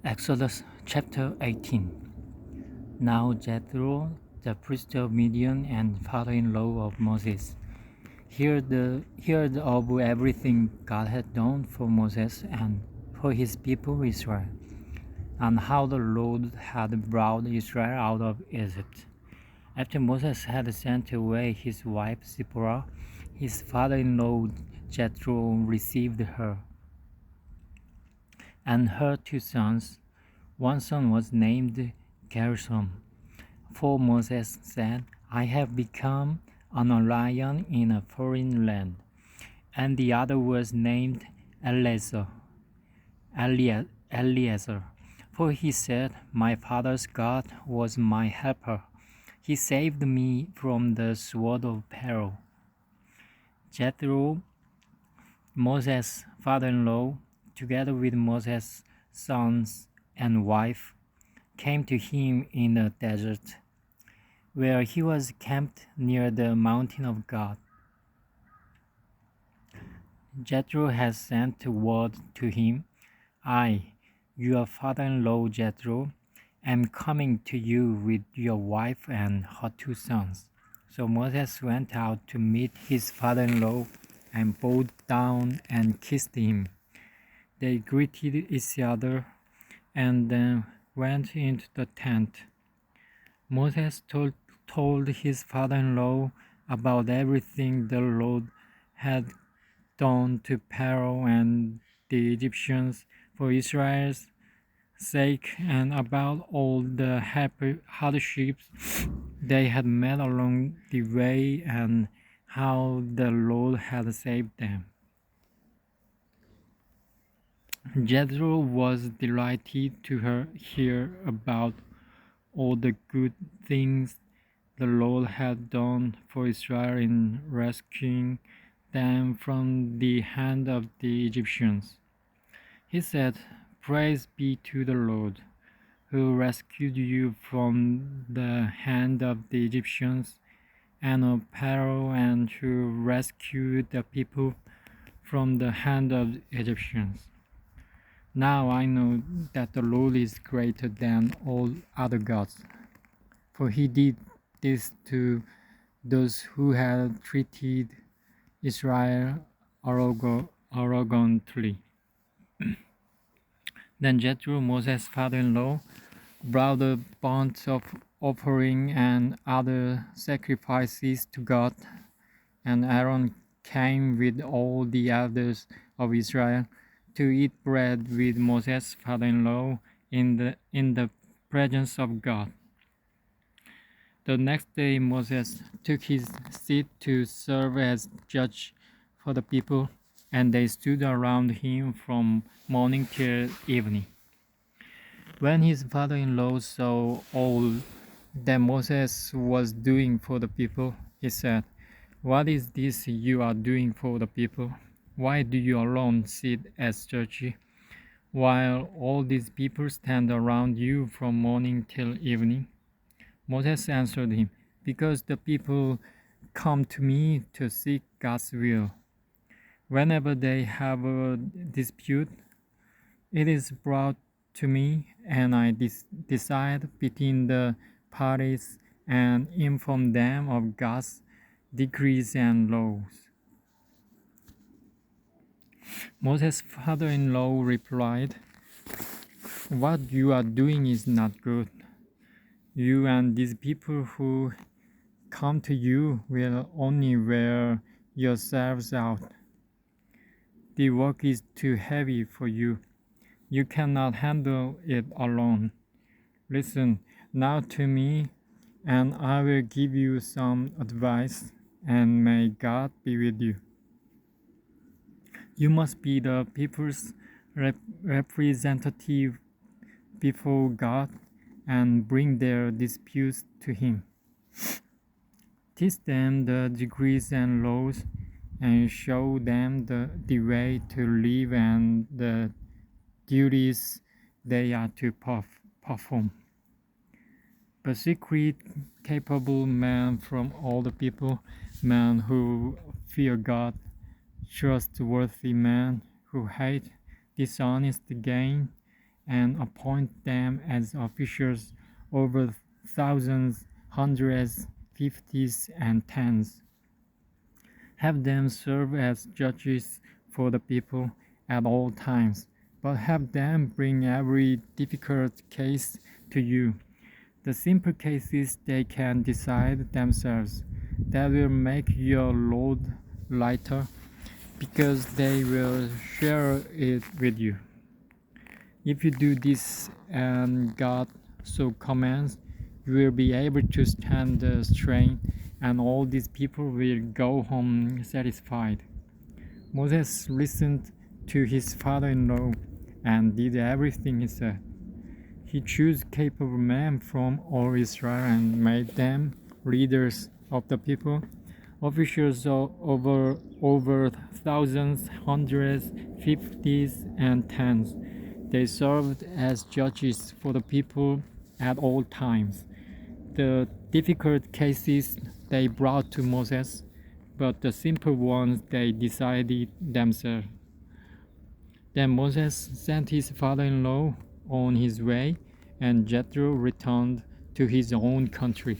Exodus chapter 18. Now Jethro, the priest of Midian and father-in-law of Moses, heard of everything God had done for Moses and for his people Israel, and how the Lord had brought Israel out of Egypt. After Moses had sent away his wife Zipporah, his father-in-law Jethro received her and her two sons. One son was named Gershom, for Moses said, I have become an alien in a foreign land. And the other was named Eleazar, for he said, my father's God was my helper. He saved me from the sword of Pharaoh. Jethro, Moses' father-in-law, together with Moses' sons and wife, came to him in the desert, where he was camped near the mountain of God. Jethro has sent word to him, I, your father-in-law Jethro, am coming to you with your wife and her two sons. So Moses went out to meet his father-in-law and bowed down and kissed him. They greeted each other and then went into the tent. Moses told his father-in-law about everything the Lord had done to Pharaoh and the Egyptians for Israel's sake, and about all the hardships they had met along the way and how the Lord had saved them. Jethro was delighted to hear about all the good things the Lord had done for Israel in rescuing them from the hand of the Egyptians. He said, Praise be to the Lord, who rescued you from the hand of the Egyptians and of Pharaoh, and who rescued the people from the hand of the Egyptians. Now I know that the Lord is greater than all other gods, for he did this to those who had treated Israel arrogantly. Then Jethro, Moses' father-in-law, brought a bunch of offering and other sacrifices to God, and Aaron came with all the elders of Israel to eat bread with Moses' father-in-law in the presence of God. The next day Moses took his seat to serve as judge for the people, and they stood around him from morning till evening. When his father-in-law saw all that Moses was doing for the people, he said, What is this you are doing for the people? Why do you alone sit as judge, while all these people stand around you from morning till evening? Moses answered him, Because the people come to me to seek God's will. Whenever they have a dispute, it is brought to me, and I decide between the parties and inform them of God's decrees and laws. Moses' father-in-law replied, What you are doing is not good. You and these people who come to you will only wear yourselves out. The work is too heavy for you. You cannot handle it alone. Listen now to me, and I will give you some advice, and may God be with you. You must be the people's representative before God and bring their disputes to Him. Teach them the decrees and laws, and show them the way to live and the duties they are to perform. But secret, capable men from all the people, men who fear God, trustworthy men who hate dishonest gain, and appoint them as officials over thousands, hundreds, fifties, and tens. Have them serve as judges for the people at all times, but have them bring every difficult case to you. The simple cases they can decide themselves. That will make your load lighter because they will share it with you. If you do this and God so commands, you will be able to stand the strain, and all these people will go home satisfied. Moses listened to his father-in-law and did everything he said. He chose capable men from all Israel and made them leaders of the people, officials over thousands, hundreds, fifties, and tens. They served as judges for the people at all times. The difficult cases they brought to Moses, but the simple ones they decided themselves. Then Moses sent his father-in-law on his way, and Jethro returned to his own country.